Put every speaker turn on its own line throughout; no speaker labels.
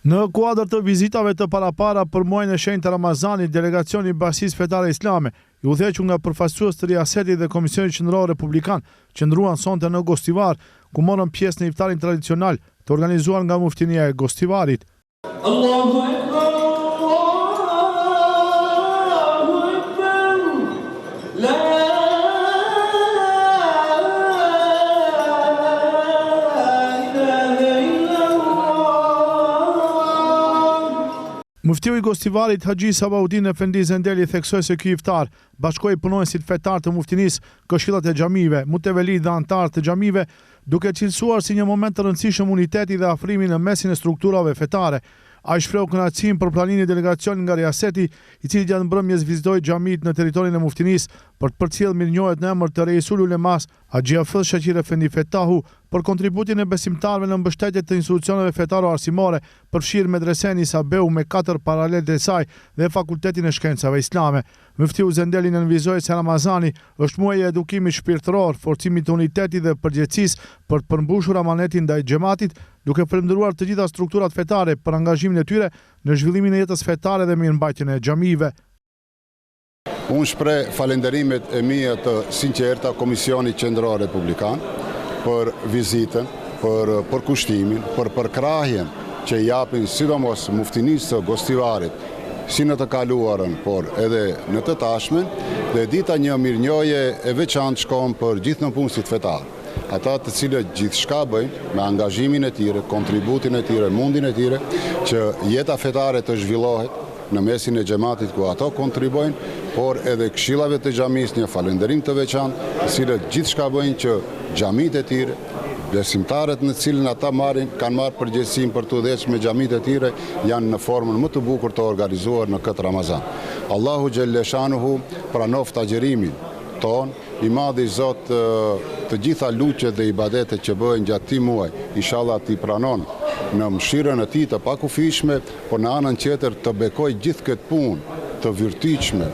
Në kuadër të vizitave të parapara për muajin e shenjtë të Ramazanit, delegacioni i Bashkisë Fetare Islame, i udhëhequr nga përfaqësues të Riasetit dhe Komisionit Qendror Republikan, qëndruan sonte në Gostivar, ku morën pjesë në iftarin tradicional të organizuar nga Muftinia e Gostivarit.
Allahu Akbar.
Muftiu i Gostivarit Haxhi Sabaudin Efendi Zendeli theksoi se ky iftar bashkoi punonësit fetar të muftinisë, këshillat e xhamive, mutevelit dhe anëtarë të xhamive, duke cilësuar si një moment të rëndësishëm uniteti dhe afrimi në mesin e strukturave fetare. Ai shpreu kënaqësinë për planimin e delegacionit nga Riaseti, i cili gjatë mbrëmjes vizitoi xhamit në territorin e muftinisë për të përcjellë mirënjohjet në emër të Reisul Ulemas Haxhi Hafidh Shaqir Efendi Fetahu për kontributin e besimtarëve në mbështetje të institucioneve fetaro-arsimore, përfshirë medresen Isabeu me 4 paralel të saj dhe fakultetin e shkencave islame. Muftiu Zendeli nënvizoi se Ramazani është muaji i edukimit shpirtëror, forcimit të unitetit dhe përgjegjësisë për të përmbushur amanetin ndaj xhamatit, duke falendëruar të gjitha strukturat fetare për angazhimin e tyre në zhvillimin e jetës fetare dhe mirëmbajtjen e xhamive.
Unë shpreh falenderimet e mia të sinqerta Komisionit Qendror Republikan për vizitën, për përkushtimin, për përkrahjen që japin sidomos muftinisë të Gostivarit, si në të kaluarën, por edhe në të tashmen, dhe dita një mirënjohje e veçantë shkon për gjithë nëpunësit fetar. Ata të cilët gjithçka bëjnë me angazhimin e tyre, kontributin e tyre, mundin e tyre, që jeta fetare të zhvillohet në mesin e xhamatit ku ato kontribuojnë, por edhe këshillave të xhamisë një falënderim të veçantë, të cilët gjithçka bëjnë që xhamit e tyre, besimtarët në cilën ata kanë marrë përgjegjësinë për të udhëhequr me xhamit e tyre, janë në formën më të bukur të organizuar në këtë Ramazan. Allahu xhelle shanuhu pranoft agjërimin ton, i madhi Zot të gjitha luqet dhe ibadetet që bëhen gjatë këtij muaji, inshallah t'i pranon në mëshirën e tij të pakufishme, por në anën tjetër të bekoj gjithë këtë punë të virtyqme,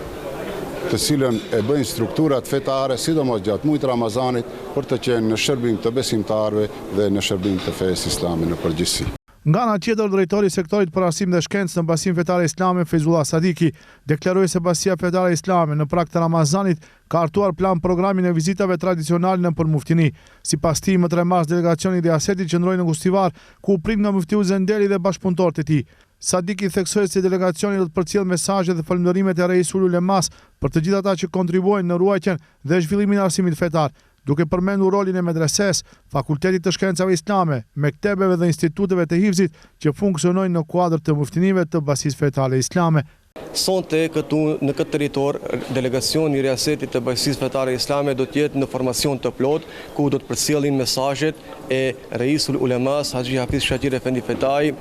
të cilën e bëjnë strukturat fetare, sidomos gjatë muajit Ramazanit, për të qenë në shërbim të besimtarëve dhe në shërbim të fesë islame në përgjithësi.
Nga ana tjetër, drejtori i sektorit për arsim dhe shkencë në Bashkinë Fetare Islame Feyzullah Sadiki deklaroi se Bashkia Fetare Islame në prag të Ramazanit ka hartuar plan programin e vizitave tradicionale në përmuftini. Sipas tij, më 3 mars delegacioni i Riasetit qëndroi në Gostivar, ku u prit nga muftiu Zendeli dhe bashkëpunëtorët e tij. Sadiki theksoi se delegacioni do të përcjellë mesazhe dhe falënderimet e Reisul Ulemas për të gjithë ata që kontribuojnë në ruajtjen dhe zhvillimin e arsimit fetar, duke përmendur rolin e medreses, fakultetit të shkencave islame, mektebeve dhe instituteve të hifzit që funksionojnë në kuadër të muftinive të Bashkisë Fetare Islame.
Sonte këtu në këtë territor, delegacioni i Riasetit të Bashkisë Fetare Islame do të jetë në formacion të plot, ku do të përcjellin mesazhet e Reisul Ulemas Haxhi Hafidh Shaqir Efendi Fetahi,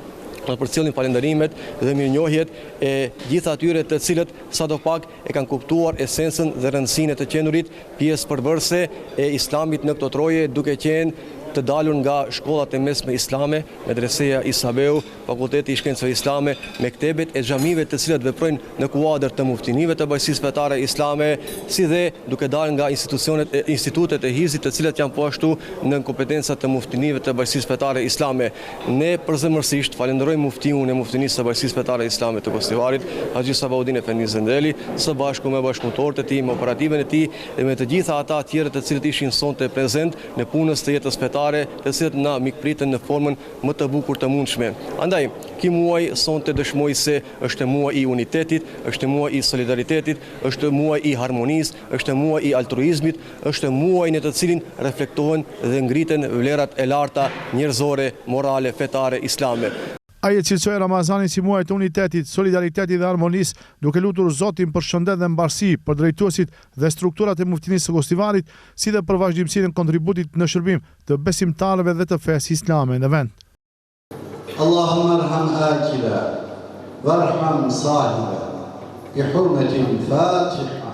do të përcjellin falënderimet dhe mirënjohjet e gjithë atyre të cilët sadopak e kanë kuptuar esencën dhe rëndësinë të qenurit pjesë përbërëse e islamit në këto troje, duke qenë të dalur nga shkollat e mesme islame, medreseja Isabeu, fakulteti i shkencave islame, mektebet e xhamive të cilat veprojnë në kuadër të muftinive të Bashkisë Fetare Islame, si dhe duke dalë nga institutet e hizit të cilat janë po ashtu në kompetencat të muftinive të Bashkisë Fetare Islame. Ne përzemërsisht falenderojmë muftiun e muftinisë së Bashkisë Fetare Islame të Gostivarit, Haxhi Sabaudin Efendi Zendeli, së bashku me bashkëpunëtorët e tij, me operativen e tij dhe me të gjitha ata të tjerë të cilët ishin sonte prezent në punës të jetës fetare, të cilët na mikpritën në formën më të bukur të mundshme. Andaj, ky muaj sonte dëshmoi se është muaj i unitetit, është muaj i solidaritetit, është muaj i harmonisë, është muaj i altruizmit, është muaj në të cilin reflektohen dhe ngriten vlerat e larta njerëzore, morale, fetare, islame.
Ai e cilësoi Ramazanin si muaj të unitetit, solidaritetit dhe harmonisë, duke lutur Zotin për shëndet dhe mbarësi për drejtuesit dhe strukturat e muftinisë së Gostivarit, si dhe për vazhdimsinë e kontributit në shërbim të besimtarëve dhe të fesë islame në vend.
Allahumma arham akila warham sahiba bi hurmati al-Fatiha.